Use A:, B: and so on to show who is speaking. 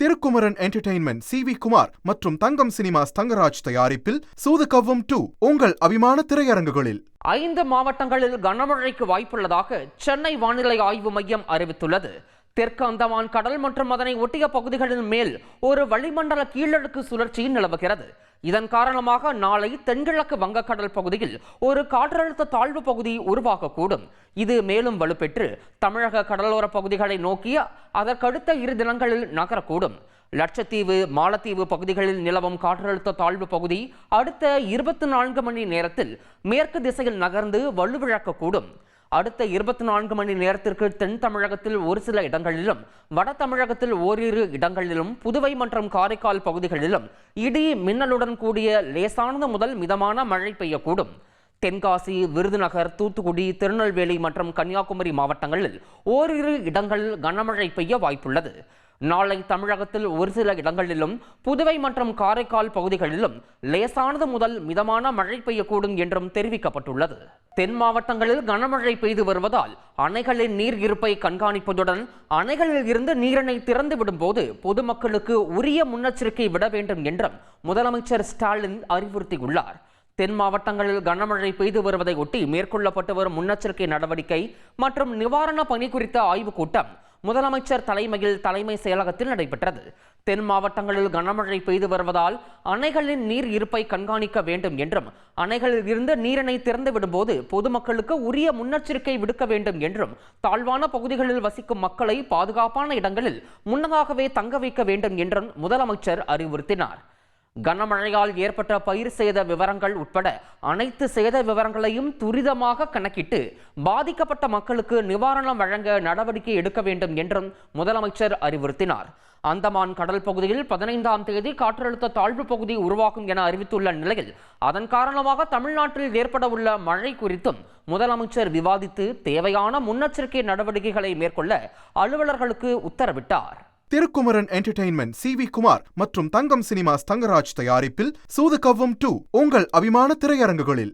A: Thirukumaran entertainment CV. Kumar மற்றும் தங்கம் cinemas Thangaraj தயாரிப்பில் சூதுகவ்வும் 2 உங்கள் அபிமான திரையரங்குகளில்.
B: 5 மாவட்டங்களில் கனமழைக்கு வாய்ப்புள்ளதாக சென்னை வானிலை ஆய்வு மையம் அறிவித்துள்ளது. தெற்கு அந்தமான் கடல் மற்றும் அதனை ஒட்டிய பகுதிகளின் மேல் ஒரு வளிமண்டல கீழடுக்கு சுழற்சி நிலவுகிறது. இதன் காரணமாக நாளை தென்கிழக்கு வங்கக்கடல் பகுதியில் ஒரு காற்றழுத்த தாழ்வு பகுதி உருவாகக்கூடும். இது மேலும் வலுப்பெற்று தமிழக கடலோர பகுதிகளை நோக்கி அதற்கடுத்த 2 தினங்களில் நகரக்கூடும். லட்சத்தீவு, மாலத்தீவு பகுதிகளில் நிலவும் காற்றழுத்த தாழ்வு பகுதி அடுத்த 24 மணி நேரத்தில் மேற்கு திசையில் நகர்ந்து வலுவிழக்கக்கூடும். அடுத்த 24 மணி நேரத்திற்கு தென் தமிழகத்தில் ஒரு சில இடங்களிலும், வட தமிழகத்தில் ஓரிரு இடங்களிலும், புதுவை மற்றும் காரைக்கால் பகுதிகளிலும் இடி மின்னலுடன் கூடிய லேசானது முதல் மிதமான மழை பெய்யக்கூடும். தென்காசி, விருதுநகர், தூத்துக்குடி, திருநெல்வேலி மற்றும் கன்னியாகுமரி மாவட்டங்களில் ஓரிரு இடங்களில் கனமழை பெய்ய வாய்ப்புள்ளது. நாளை தமிழகத்தில் ஒரு சில இடங்களிலும், புதுவை மற்றும் காரைக்கால் பகுதிகளிலும் லேசானது முதல் மிதமான மழை பெய்யக்கூடும் என்றும் தெரிவிக்கப்பட்டுள்ளது. தென் மாவட்டங்களில் கனமழை பெய்து வருவதால் அணைகளின் நீர் இருப்பை கண்காணிப்பதுடன் அணைகளில் இருந்து நீரினை திறந்து விடும்போது பொதுமக்களுக்கு உரிய முன்னெச்சரிக்கை விட வேண்டும் என்றும் முதலமைச்சர் ஸ்டாலின் அறிவுறுத்தியுள்ளார். தென் மாவட்டங்களில் கனமழை பெய்து வருவதை ஒட்டி மேற்கொள்ளப்பட்டு வரும் முன்னெச்சரிக்கை நடவடிக்கை மற்றும் நிவாரண பணி குறித்த ஆய்வுக் கூட்டம் முதலமைச்சர் தலைமையில் தலைமை செயலகத்தில் நடைபெற்றது. தென் மாவட்டங்களில் கனமழை பெய்து வருவதால் அணைகளின் நீர் இருப்பை கண்காணிக்க வேண்டும் என்றும் அணைகளில் இருந்து நீரினை திறந்து விடும்போது பொதுமக்களுக்கு உரிய முன்னெச்சரிக்கை விடுக்க வேண்டும் என்றும் தாழ்வான பகுதிகளில் வசிக்கும் மக்களை பாதுகாப்பான இடங்களில் முன்னதாகவே தங்க வைக்க வேண்டும் என்றும் முதலமைச்சர் அறிவுறுத்தினார். கனமழையால் ஏற்பட்ட பயிர் சேத விவரங்கள் உட்பட அனைத்து சேத விவரங்களையும் துரிதமாக கணக்கிட்டு பாதிக்கப்பட்ட மக்களுக்கு நிவாரணம் வழங்க நடவடிக்கை எடுக்க வேண்டும் என்றும் முதலமைச்சர் அறிவுறுத்தினார். அந்தமான் கடல் பகுதியில் 15ஆம் தேதி காற்றழுத்த தாழ்வு பகுதி உருவாகும் என அறிவித்துள்ள நிலையில் அதன் காரணமாக தமிழ்நாட்டில் ஏற்பட உள்ள மழை குறித்தும் முதலமைச்சர் விவாதித்து தேவையான முன்னெச்சரிக்கை நடவடிக்கைகளை மேற்கொள்ள அலுவலர்களுக்கு உத்தரவிட்டார்.
A: Thirukumaran entertainment CV. குமார் மற்றும் தங்கம் சினிமாஸ் தங்கராஜ் தயாரிப்பில் சூதுகவ்வும் 2 உங்கள் அபிமான திரையரங்குகளில்.